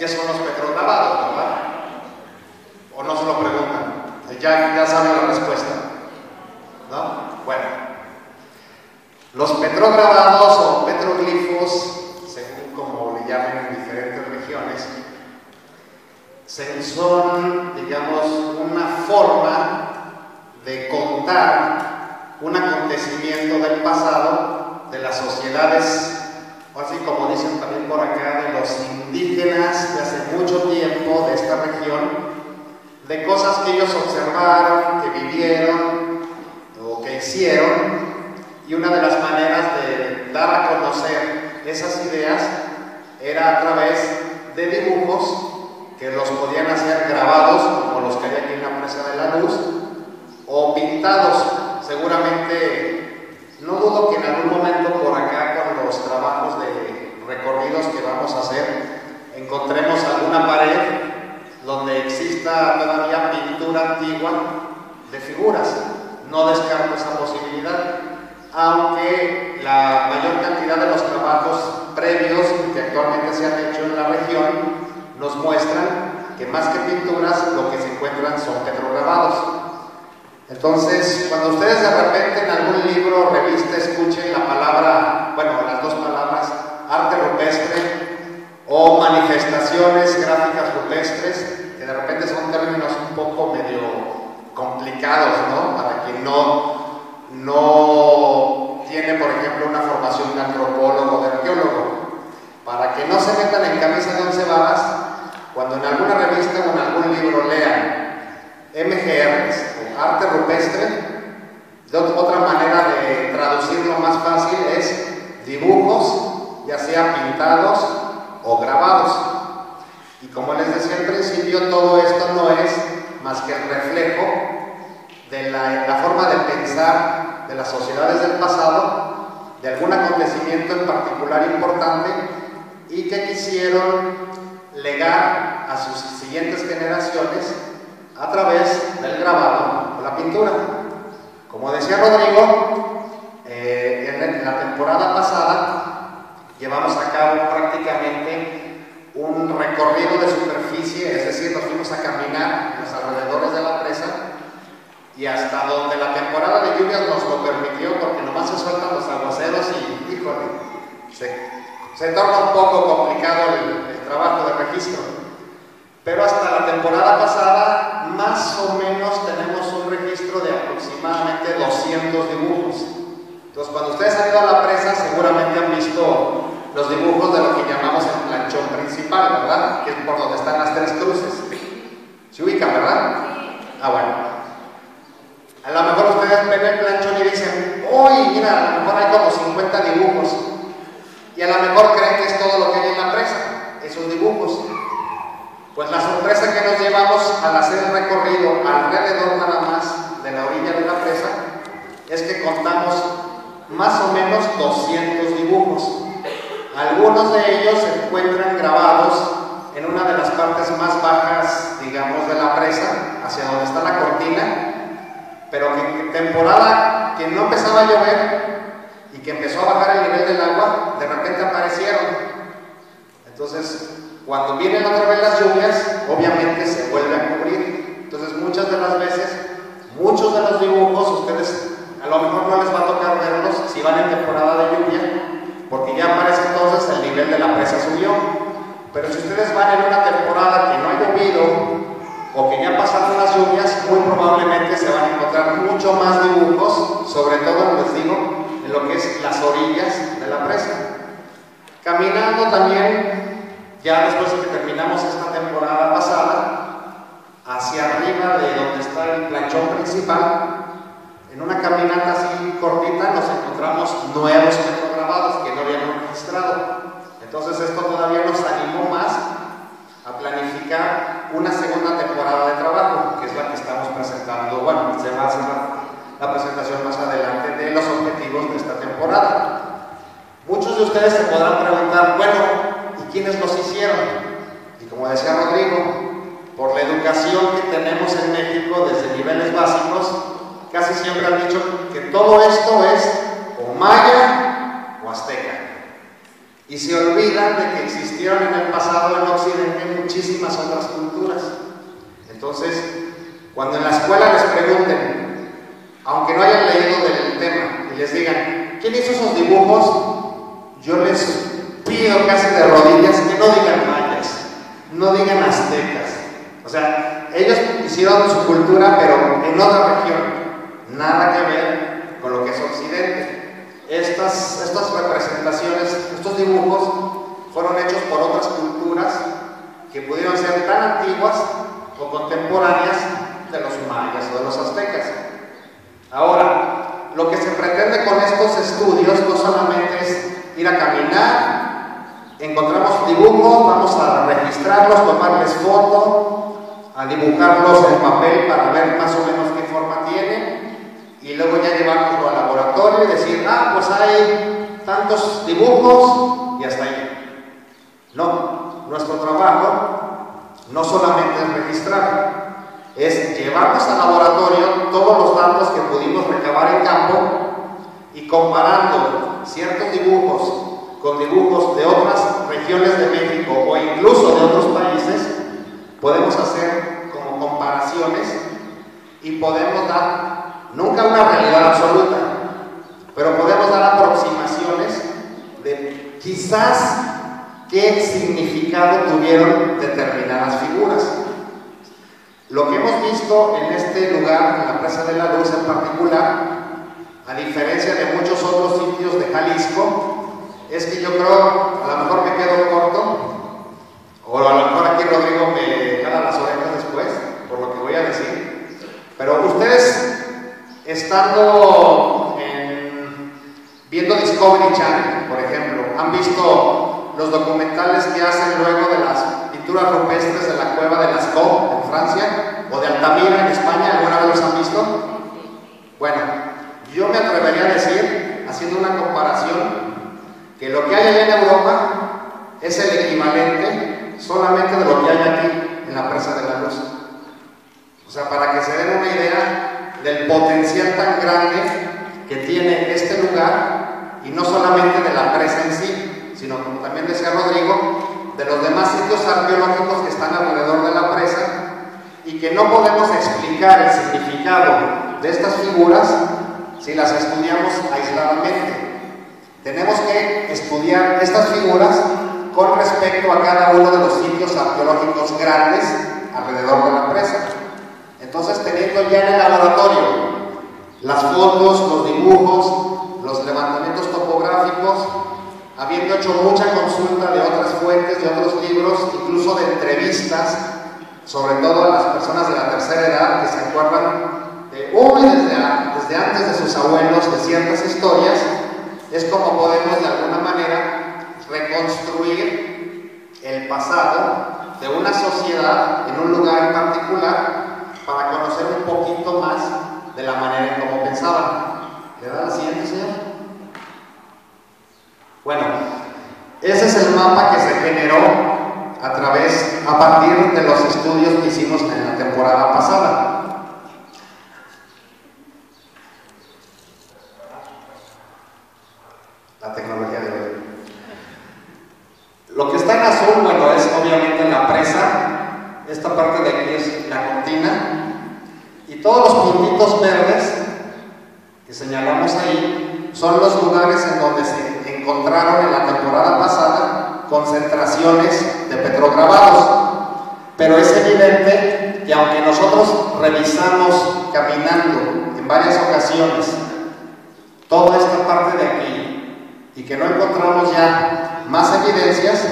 qué son los petrograbados, ¿verdad? ¿O no se lo preguntan? Ya saben la respuesta, ¿no? Bueno, los petrograbados o petroglifos, según como le llamen en diferentes regiones, son, digamos, una forma de contar un acontecimiento del pasado de las sociedades, o así como dicen también por acá, de los indígenas de hace mucho tiempo de esta región, de cosas que ellos observaron, que vivieron o que hicieron, y una de las maneras de dar a conocer esas ideas era a través de dibujos que los podían hacer grabados, como los que hay aquí en la Presa de la Luz, o pintados. Seguramente, no dudo que en algún momento por acá con los trabajos de recorridos que vamos a hacer, encontremos alguna pared donde exista todavía pintura antigua de figuras. No descarto esa posibilidad, aunque la mayor cantidad de los trabajos previos que actualmente se han hecho en la región nos muestran que más que pinturas lo que se encuentran son petrograbados. Entonces, cuando ustedes de repente en algún libro o revista escuchen la palabra, bueno, las dos palabras, arte rupestre o manifestaciones gráficas rupestres, que de repente son términos un poco medio complicados, ¿no? Para quien no tiene, por ejemplo, una formación de antropólogo o de arqueólogo. Para que no se metan en camisa de 11 varas, cuando en alguna revista o en algún libro lean MGRs o arte rupestre, otra manera de traducirlo más fácil es dibujos, ya sea pintados o grabados. Y como les decía al principio, todo esto no es más que el reflejo de la forma de pensar de las sociedades del pasado, de algún acontecimiento en particular importante, y que quisieron legar a sus siguientes generaciones a través del grabado o la pintura. Como decía Rodrigo, en la temporada pasada llevamos a cabo prácticamente un recorrido de superficie, es decir, nos fuimos a caminar en los alrededores de la presa y hasta donde la temporada de lluvias nos lo permitió, porque nomás se sueltan los aguaceros y, híjole, se torna un poco complicado el trabajo de registro. Pero hasta la temporada pasada, más o menos tenemos un registro de aproximadamente 200 dibujos. Entonces, cuando ustedes han ido a la presa, seguramente han visto los dibujos de lo que llamamos el planchón principal, ¿verdad? Que es por donde están las tres cruces. ¿Se ubican, verdad? Ah, bueno. A lo mejor ustedes ven el planchón y dicen, uy, mira, a lo mejor hay como 50 dibujos. Y a lo mejor creen que es todo lo que hay en la presa, esos dibujos. Pues la sorpresa que nos llevamos al hacer el recorrido alrededor nada más de la orilla de la presa es que contamos más o menos 200 dibujos. Algunos de ellos se encuentran grabados en una de las partes más bajas, digamos, de la presa, hacia donde está la cortina, pero que en temporada que no empezaba a llover y que empezó a bajar el nivel del agua, de repente aparecieron. Entonces, cuando vienen otra vez las lluvias, obviamente se vuelve a cubrir. Entonces, muchas de las veces, muchos de los dibujos, ustedes a lo mejor no les va a tocar verlos si van en temporada de lluvia, porque ya para ese entonces el nivel de la presa subió. Pero si ustedes van en una temporada que no ha llovido o que ya pasaron las lluvias, muy probablemente se van a encontrar mucho más dibujos, sobre todo, les digo, en lo que es las orillas de la presa. Caminando también, ya después de que terminamos esta temporada pasada, hacia arriba de donde está el planchón principal, en una caminata así cortita nos encontramos nuevos petrograbados que no habíamos registrado. Entonces esto todavía nos animó más a planificar una segunda temporada de trabajo, que es la que estamos presentando. Bueno, se va a hacer la presentación más adelante de los objetivos de esta temporada. Muchos de ustedes se podrán preguntar, bueno, ¿y quiénes los hicieron? Y como decía Rodrigo, por la educación que tenemos en México desde niveles básicos, casi siempre han dicho que todo esto es o maya o azteca. y se olvidan de que existieron en el pasado en Occidente muchísimas otras culturas. Entonces, cuando en la escuela les pregunten, aunque no hayan leído del tema, y les digan, ¿quién hizo esos dibujos? Yo les pido casi de rodillas que no digan mayas, no digan aztecas. O sea, ellos hicieron su cultura, pero en otra región, nada que ver con lo que es Occidente. Estas representaciones, estos dibujos, fueron hechos por otras culturas que pudieron ser tan antiguas o contemporáneas de los mayas o de los aztecas. Ahora, lo que se pretende con estos estudios no solamente es ir a caminar, encontramos dibujos, vamos a registrarlos, tomarles foto, a dibujarlos en papel para ver más o menos qué forma tienen, y luego ya llevarnoslo al laboratorio y decir, pues hay tantos dibujos y hasta ahí. No, nuestro trabajo no solamente es registrar, es llevarnos al laboratorio todos los datos que pudimos recabar en campo y comparando ciertos dibujos con dibujos de otras regiones de México o incluso de otros países, podemos hacer como comparaciones y podemos dar, nunca una realidad absoluta, pero podemos dar aproximaciones de quizás qué significado tuvieron determinadas figuras. Lo que hemos visto en este lugar, en la Presa de la Luz en particular, a diferencia de muchos otros sitios de Jalisco, es que yo creo, a lo mejor me quedo corto, o a lo mejor aquí Rodrigo me jala las orejas después, por lo que voy a decir, pero ustedes, estando viendo Discovery Channel, por ejemplo, han visto los documentales que hacen luego de las pinturas rupestres de la cueva de Lascaux en Francia, o de Altamira en España, ¿alguna vez los han visto? Bueno, yo me atrevería a decir, haciendo una comparación, que lo que hay allá en Europa es el equivalente solamente de lo que hay aquí en la Presa de la Luz. O sea, para que se den una idea del potencial tan grande que tiene este lugar, y no solamente de la presa en sí, sino como también decía Rodrigo, de los demás sitios arqueológicos que están alrededor de la presa, y que no podemos explicar el significado de estas figuras si las estudiamos aisladamente. Tenemos que estudiar estas figuras con respecto a cada uno de los sitios arqueológicos grandes alrededor de la presa. Entonces, teniendo ya en el laboratorio las fotos, los dibujos, los levantamientos topográficos, habiendo hecho mucha consulta de otras fuentes, de otros libros, incluso de entrevistas, sobre todo a las personas de la tercera edad que se acuerdan desde antes de sus abuelos de ciertas historias, es como podemos de alguna manera reconstruir el pasado de una sociedad en un lugar en particular para conocer un poquito más de la manera en cómo pensaban. ¿Le da la siguiente, señor? Bueno, ese es el mapa que se generó a partir de los estudios que hicimos en la temporada pasada. La tecnología de hoy. Lo que está en azul, bueno, es obviamente la presa. Esta parte de aquí es la cortina. Y todos los puntitos verdes que señalamos ahí son los lugares en donde se encontraron en la temporada pasada concentraciones de petrograbados. Pero es evidente que aunque nosotros revisamos caminando en varias ocasiones toda esta parte de aquí y que no encontramos ya más evidencias,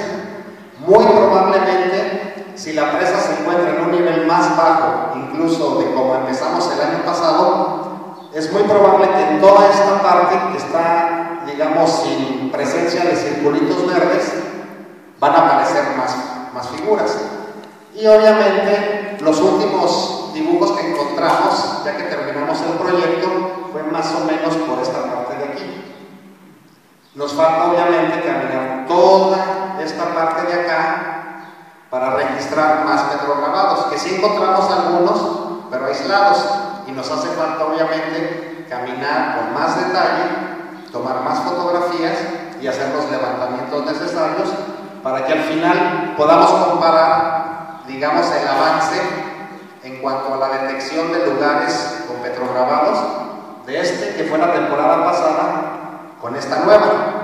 muy probablemente si la presa se encuentra en un nivel más bajo incluso de como empezamos el año pasado, es muy probable que en toda esta parte que está, digamos, sin presencia de circulitos verdes, van a aparecer más figuras. Y obviamente los últimos dibujos que encontramos, ya que terminamos el proyecto, fue más o menos por esta parte de aquí. Nos falta obviamente caminar toda esta parte de acá para registrar más petrograbados, que sí encontramos algunos, pero aislados, y nos hace falta obviamente caminar con más detalle, tomar más fotografías y hacer los levantamientos necesarios para que al final podamos comparar, digamos, el avance en cuanto a la detección de lugares con petrograbados de que fue la temporada pasada, con esta nueva.